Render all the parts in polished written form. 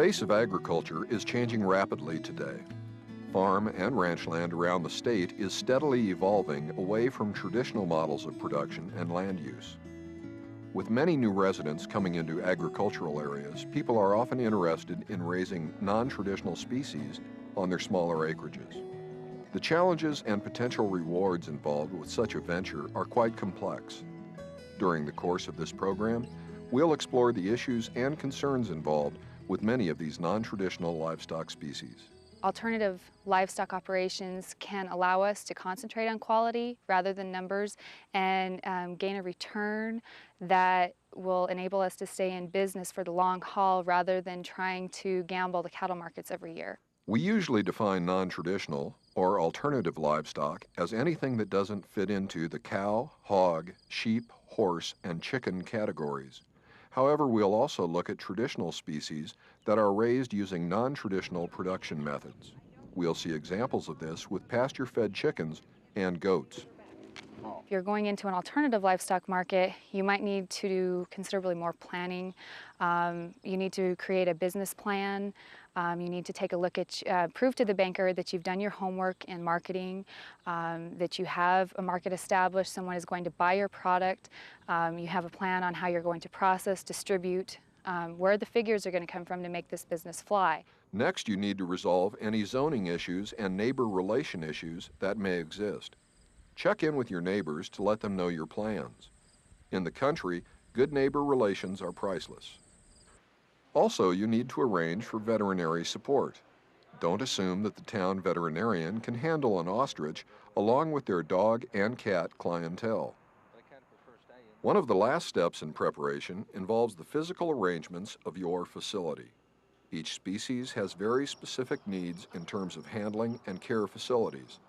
face of agriculture is changing rapidly today. Farm and ranch land around the state is steadily evolving away from traditional models of production and land use. With many new residents coming into agricultural areas, people are often interested in raising non-traditional species on their smaller acreages. The challenges and potential rewards involved with such a venture are quite complex. During the course of this program, we'll explore the issues and concerns involved with many of these non-traditional livestock species. Alternative livestock operations can allow us to concentrate on quality rather than numbers and gain a return that will enable us to stay in business for the long haul rather than trying to gamble the cattle markets every year. We usually define non-traditional or alternative livestock as anything that doesn't fit into the cow, hog, sheep, horse, and chicken categories. However, we'll also look at traditional species that are raised using non-traditional production methods. We'll see examples of this with pasture-fed chickens and goats. If you're going into an alternative livestock market, you might need to do considerably more planning. You need to create a business plan. You need to take a look at, prove to the banker that you've done your homework in marketing, that you have a market established, someone is going to buy your product, you have a plan on how you're going to process, distribute, where the figures are going to come from to make this business fly. Next, you need to resolve any zoning issues and neighbor relation issues that may exist. Check in with your neighbors to let them know your plans. In the country, good neighbor relations are priceless. Also, you need to arrange for veterinary support. Don't assume that the town veterinarian can handle an ostrich along with their dog and cat clientele. One of the last steps in preparation involves the physical arrangements of your facility. Each species has very specific needs in terms of handling and care facilities.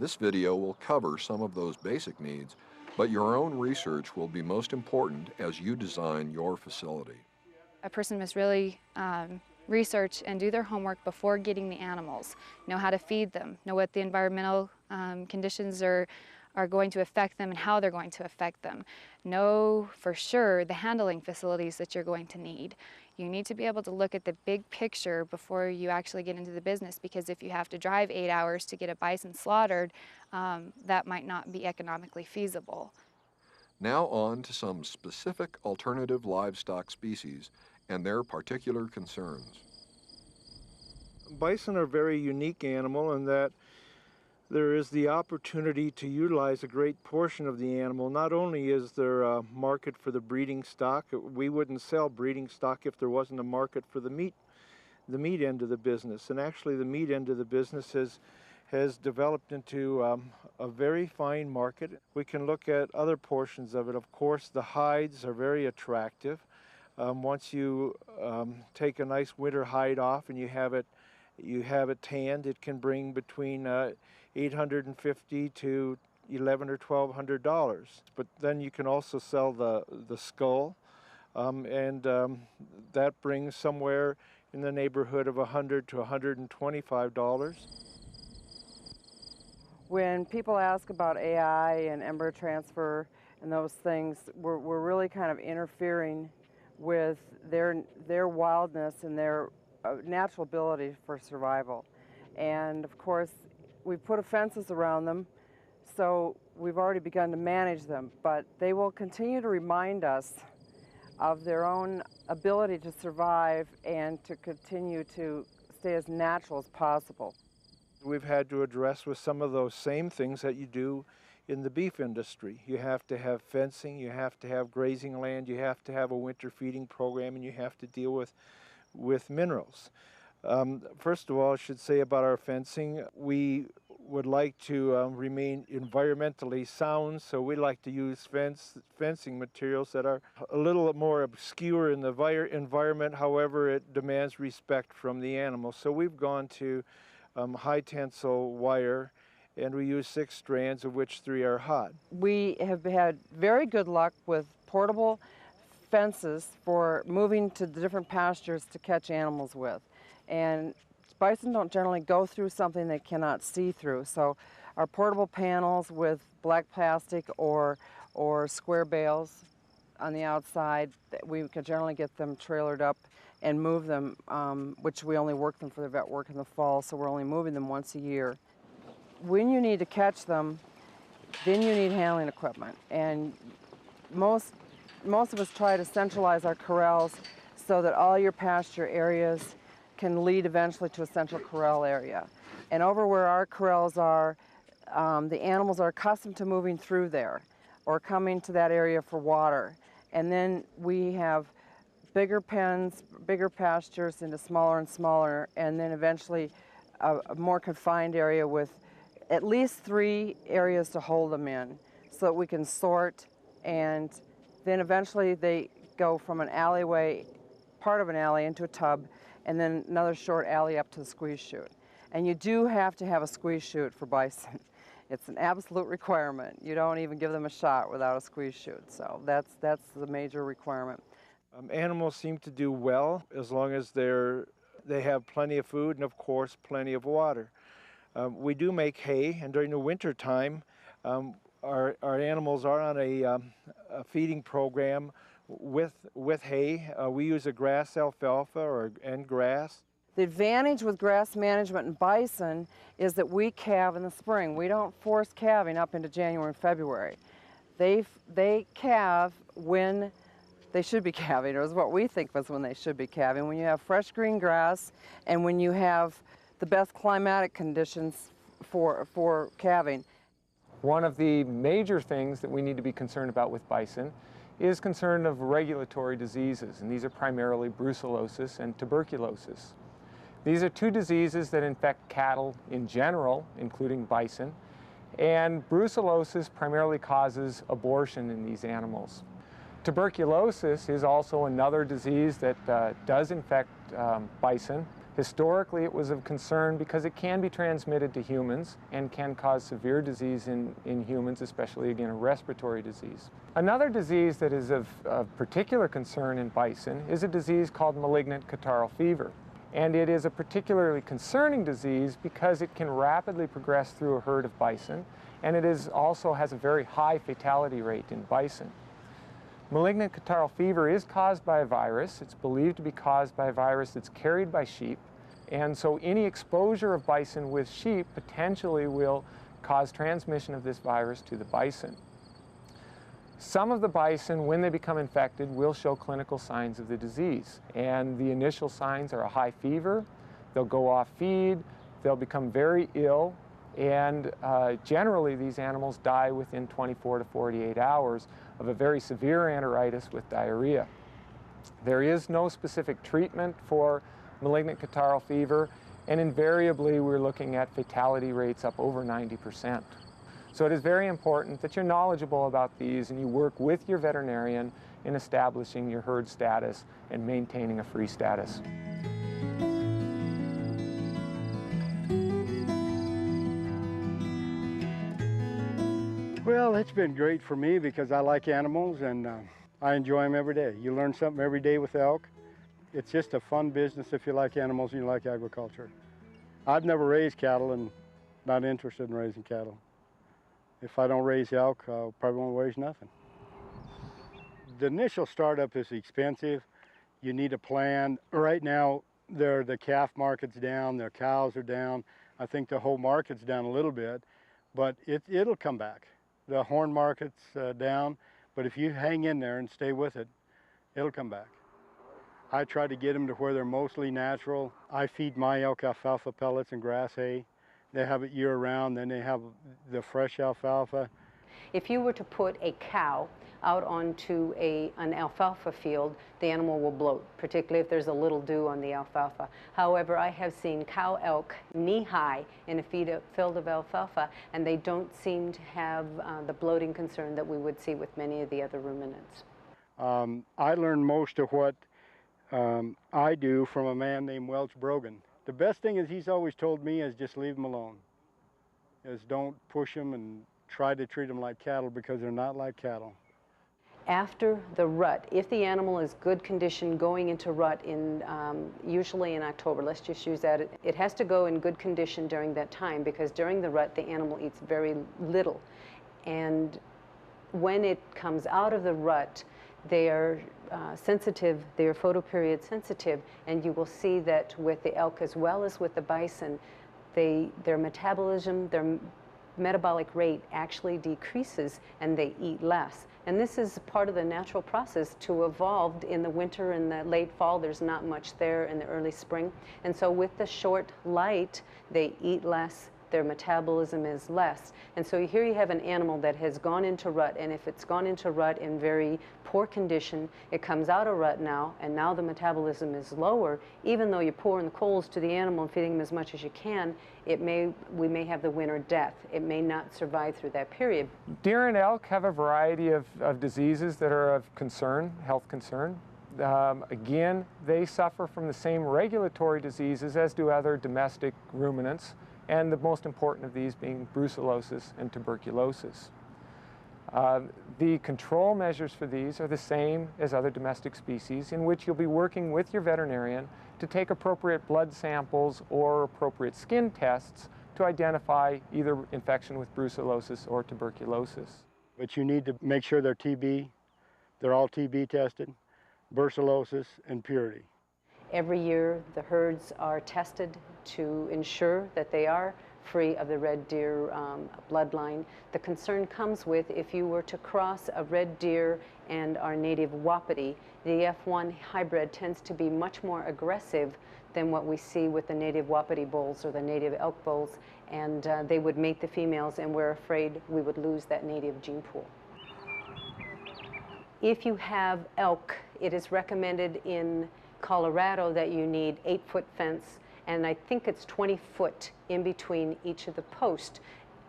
This video will cover some of those basic needs, but your own research will be most important as you design your facility. A person must really research and do their homework before getting the animals, know how to feed them, know what the environmental conditions are going to affect them and how they're going to affect them. Know for sure the handling facilities that you're going to need. You need to be able to look at the big picture before you actually get into the business, because if you have to drive 8 hours to get a bison slaughtered, that might not be economically feasible. Now on to some specific alternative livestock species and their particular concerns. Bison are a very unique animal in that there is the opportunity to utilize a great portion of the animal. Not only is there a market for the breeding stock, we wouldn't sell breeding stock if there wasn't a market for the meat end of the business. And actually the meat end of the business has developed into a very fine market. We can look at other portions of it. Of course, the hides are very attractive. Once you take a nice winter hide off and you have it tanned, it can bring between $850 to $1,100 or $1,200. But then you can also sell the skull, and that brings somewhere in the neighborhood of $100 to $125. When people ask about AI and embryo transfer and those things, we're really kind of interfering with their wildness and their natural ability for survival. And of course, we've put fences around them, so we've already begun to manage them, but they will continue to remind us of their own ability to survive and to continue to stay as natural as possible. We've had to address with some of those same things that you do in the beef industry. You have to have fencing, you have to have grazing land, you have to have a winter feeding program, and you have to deal with minerals. First of all, I should say about our fencing, we would like to remain environmentally sound, so we like to use fencing materials that are a little more obscure in the environment, however it demands respect from the animal. So we've gone to high tensile wire, and we use 6 strands, of which 3 are hot. We have had very good luck with portable fences for moving to the different pastures to catch animals with. And bison don't generally go through something they cannot see through. So our portable panels with black plastic or square bales on the outside, we can generally get them trailered up and move them, which we only work them for the vet work in the fall, so we're only moving them once a year. When you need to catch them, then you need handling equipment. And most of us try to centralize our corrals so that all your pasture areas can lead eventually to a central corral area. And over where our corrals are, the animals are accustomed to moving through there or coming to that area for water. And then we have bigger pens, bigger pastures into smaller and smaller, and then eventually a more confined area with at least 3 areas to hold them in so that we can sort, and then eventually they go from an alleyway, part of an alley, into a tub, and then another short alley up to the squeeze chute. And you do have to have a squeeze chute for bison. It's an absolute requirement. You don't even give them a shot without a squeeze chute, so that's the major requirement. Animals seem to do well as long as they have plenty of food and, of course, plenty of water. We do make hay, and during the winter time, our animals are on a feeding program with hay. We use a grass alfalfa and grass. The advantage with grass management and bison is that we calve in the spring. We don't force calving up into January and February. They calve when they should be calving, or is what we think was when they should be calving, when you have fresh green grass and when you have the best climatic conditions for calving. One of the major things that we need to be concerned about with bison is concern of regulatory diseases, and these are primarily brucellosis and tuberculosis. These are 2 diseases that infect cattle in general, including bison, and brucellosis primarily causes abortion in these animals. Tuberculosis is also another disease that does infect bison. Historically, it was of concern because it can be transmitted to humans and can cause severe disease in humans, especially, again, a respiratory disease. Another disease that is of particular concern in bison is a disease called malignant catarrhal fever. And it is a particularly concerning disease because it can rapidly progress through a herd of bison, and it also has a very high fatality rate in bison. Malignant catarrhal fever is caused by a virus. It's believed to be caused by a virus that's carried by sheep, and so any exposure of bison with sheep potentially will cause transmission of this virus to the bison. Some of the bison, when they become infected, will show clinical signs of the disease, and the initial signs are a high fever, they'll go off feed, they'll become very ill, and generally these animals die within 24 to 48 hours of a very severe enteritis with diarrhea. There is no specific treatment for malignant catarrhal fever, and invariably we're looking at fatality rates up over 90%. So it is very important that you're knowledgeable about these and you work with your veterinarian in establishing your herd status and maintaining a free status. Well, it's been great for me because I like animals and I enjoy them every day. You learn something every day with elk. It's just a fun business if you like animals and you like agriculture. I've never raised cattle and not interested in raising cattle. If I don't raise elk, I probably won't raise nothing. The initial startup is expensive. You need a plan. Right now, the calf market's down, their cows are down. I think the whole market's down a little bit, but it'll come back. The horn market's down, but if you hang in there and stay with it, it'll come back. I try to get them to where they're mostly natural. I feed my elk alfalfa pellets and grass hay. They have it year-round, then they have the fresh alfalfa. If you were to put a cow out onto an alfalfa field, the animal will bloat, particularly if there's a little dew on the alfalfa. However, I have seen cow elk knee-high in a field of alfalfa, and they don't seem to have the bloating concern that we would see with many of the other ruminants. I learned most of what I do from a man named Welch Brogan. The best thing is he's always told me is just leave them alone. Is don't push them and try to treat them like cattle because they're not like cattle. After the rut, if the animal is good condition going into rut in usually in October, let's just use that, it has to go in good condition during that time because during the rut the animal eats very little. And when it comes out of the rut, They are sensitive, they are photoperiod sensitive, and you will see that with the elk as well as with the bison, their metabolism, their metabolic rate actually decreases and they eat less. And this is part of the natural process to evolve in the winter and the late fall. There's not much there in the early spring. And so with the short light, they eat less, their metabolism is less. And so here you have an animal that has gone into rut, and if it's gone into rut in very poor condition, it comes out of rut now, and now the metabolism is lower. Even though you're pouring the coals to the animal and feeding them as much as you can, we may have the winter death. It may not survive through that period. Deer and elk have a variety of diseases that are of concern, health concern. Again, they suffer from the same regulatory diseases as do other domestic ruminants, and the most important of these being brucellosis and tuberculosis. The control measures for these are the same as other domestic species, in which you'll be working with your veterinarian to take appropriate blood samples or appropriate skin tests to identify either infection with brucellosis or tuberculosis. But you need to make sure they're TB, they're all TB tested, brucellosis, and purity. Every year, the herds are tested to ensure that they are free of the red deer bloodline. The concern comes with if you were to cross a red deer and our native wapiti, the F1 hybrid tends to be much more aggressive than what we see with the native wapiti bulls or the native elk bulls, and they would mate the females, and we're afraid we would lose that native gene pool. If you have elk, it is recommended in Colorado that you need 8-foot fence, and I think it's 20 foot in between each of the posts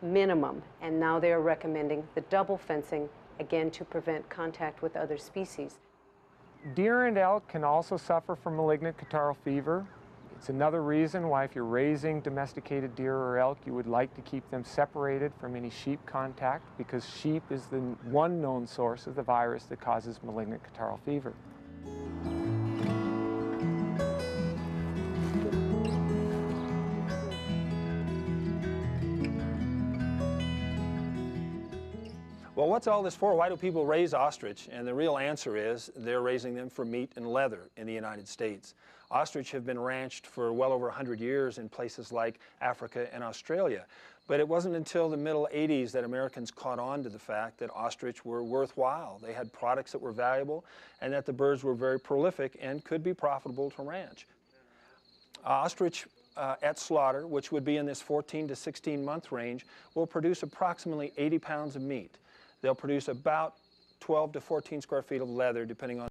minimum, and now they're recommending the double fencing, again to prevent contact with other species. Deer and elk can also suffer from malignant catarrhal fever. It's another reason why if you're raising domesticated deer or elk, you would like to keep them separated from any sheep contact, because sheep is the one known source of the virus that causes malignant catarrhal fever. Well, what's all this for? Why do people raise ostrich? And the real answer is they're raising them for meat and leather in the United States. Ostrich have been ranched for well over 100 years in places like Africa and Australia. But it wasn't until the middle 80s that Americans caught on to the fact that ostrich were worthwhile. They had products that were valuable, and that the birds were very prolific and could be profitable to ranch. Ostrich at slaughter, which would be in this 14 to 16 month range, will produce approximately 80 pounds of meat. They'll produce about 12 to 14 square feet of leather, depending on